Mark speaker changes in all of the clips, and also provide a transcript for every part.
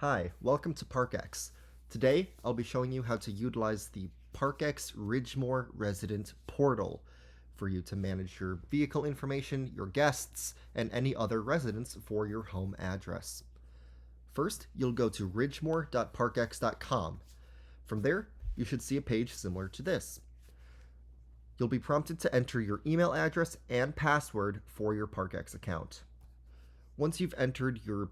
Speaker 1: Hi, welcome to ParqEx. Today, I'll be showing you how to utilize the ParqEx Ridgemoor Resident Portal for you to manage your vehicle information, your guests, and any other residents for your home address. First, you'll go to ridgemoor.parqex.com. From there, you should see a page similar to this. You'll be prompted to enter your email address and password for your ParqEx account. Once you've entered your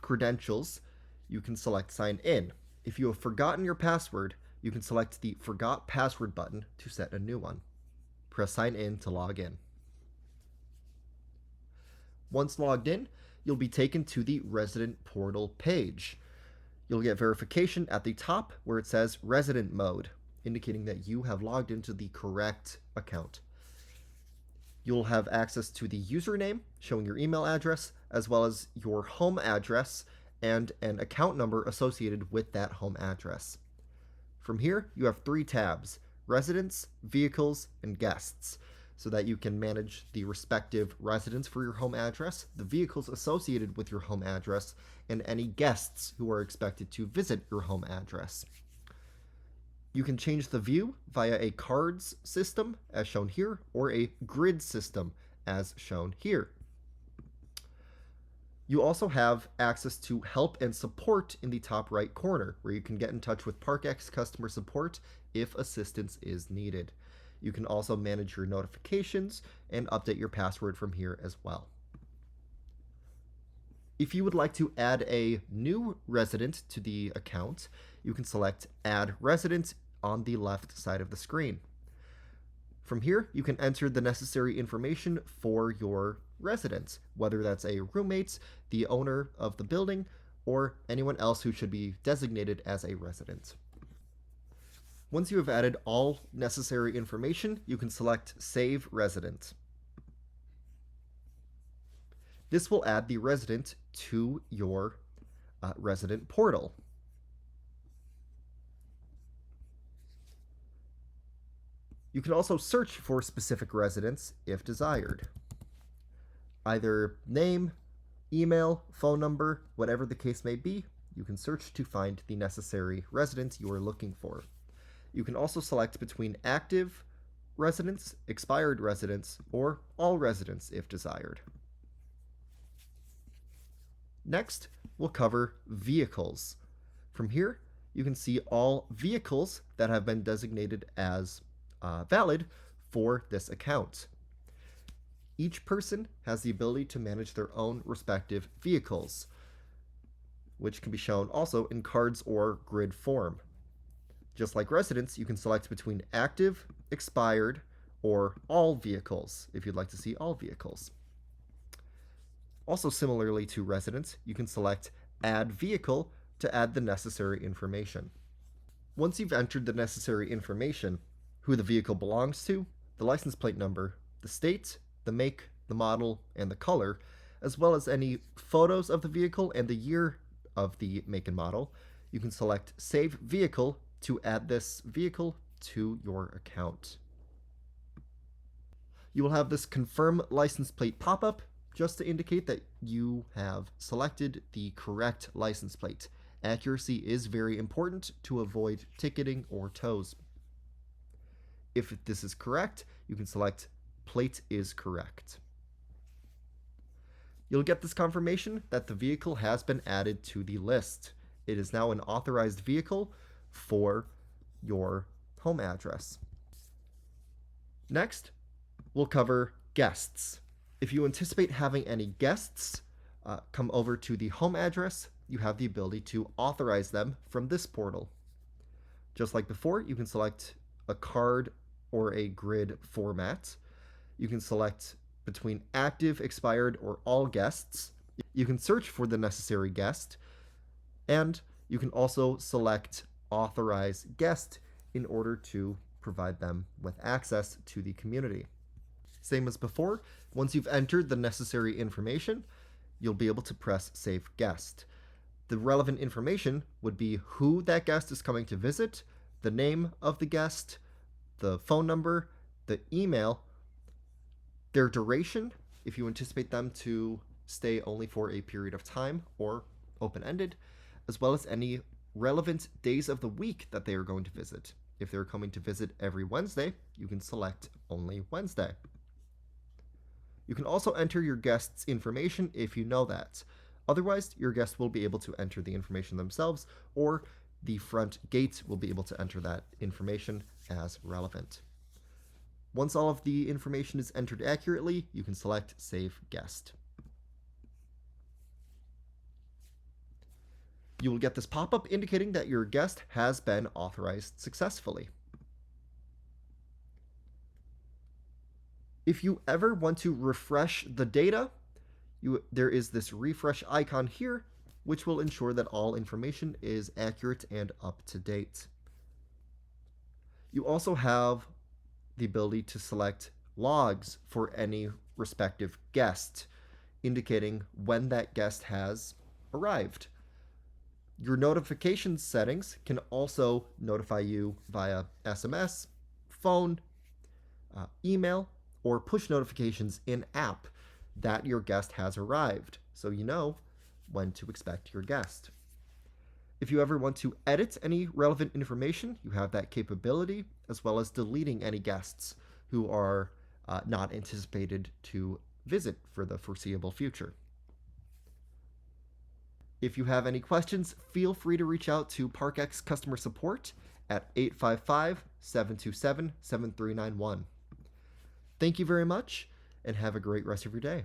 Speaker 1: credentials, you can select Sign In. If you have forgotten your password, you can select the Forgot Password button to set a new one. Press Sign In to log in. Once logged in, you'll be taken to the Resident Portal page. You'll get verification at the top where it says Resident Mode, indicating that you have logged into the correct account. You'll have access to the username, showing your email address, as well as your home address and an account number associated with that home address. From here, you have 3 tabs: Residents, Vehicles, and Guests, so that you can manage the respective residents for your home address, the vehicles associated with your home address, and any guests who are expected to visit your home address. You can change the view via a cards system, as shown here, or a grid system, as shown here. You also have access to help and support in the top right corner, where you can get in touch with ParqEx customer support if assistance is needed. You can also manage your notifications and update your password from here as well. If you would like to add a new resident to the account, you can select Add Resident on the left side of the screen. From here, you can enter the necessary information for your residents, whether that's a roommate, the owner of the building, or anyone else who should be designated as a resident. Once you have added all necessary information, you can select Save Resident. This will add the resident to your resident portal. You can also search for specific residents if desired. Either name, email, phone number, whatever the case may be, you can search to find the necessary resident you are looking for. You can also select between active residents, expired residents, or all residents if desired. Next, we'll cover vehicles. From here, you can see all vehicles that have been designated as valid for this account. Each person has the ability to manage their own respective vehicles, which can be shown also in cards or grid form. Just like residents, you can select between active, expired, or all vehicles if you'd like to see all vehicles. Also similarly to residents, you can select Add Vehicle to add the necessary information. Once you've entered the necessary information, who the vehicle belongs to, the license plate number, the state, the make, the model, and the color, as well as any photos of the vehicle and the year of the make and model, you can select Save Vehicle to add this vehicle to your account. You will have this Confirm License Plate pop-up just to indicate that you have selected the correct license plate. Accuracy is very important to avoid ticketing or tows. If this is correct, you can select Plate is correct. You'll get this confirmation that the vehicle has been added to the list. It is now an authorized vehicle for your home address. Next, we'll cover guests. If you anticipate having any guests come over to the home address, you have the ability to authorize them from this portal. Just like before, you can select a card or a grid format. You can select between active, expired, or all guests. You can search for the necessary guest, and you can also select Authorize Guest in order to provide them with access to the community. Same as before, once you've entered the necessary information, you'll be able to press Save Guest. The relevant information would be who that guest is coming to visit, the name of the guest, the phone number, the email, their duration, if you anticipate them to stay only for a period of time or open-ended, as well as any relevant days of the week that they are going to visit. If they're coming to visit every Wednesday, you can select only Wednesday. You can also enter your guest's information if you know that. Otherwise, your guest will be able to enter the information themselves, or the front gate will be able to enter that information as relevant. Once all of the information is entered accurately, you can select Save Guest. You will get this pop-up indicating that your guest has been authorized successfully. If you ever want to refresh the data, there is this refresh icon here, which will ensure that all information is accurate and up to date. You also have the ability to select logs for any respective guest, indicating when that guest has arrived. Your notification settings can also notify you via SMS, phone, email, or push notifications in-app that your guest has arrived, so you know when to expect your guest. If you ever want to edit any relevant information, you have that capability, as well as deleting any guests who are not anticipated to visit for the foreseeable future. If you have any questions, feel free to reach out to ParqEx customer support at 855-727-7391. Thank you very much, and have a great rest of your day.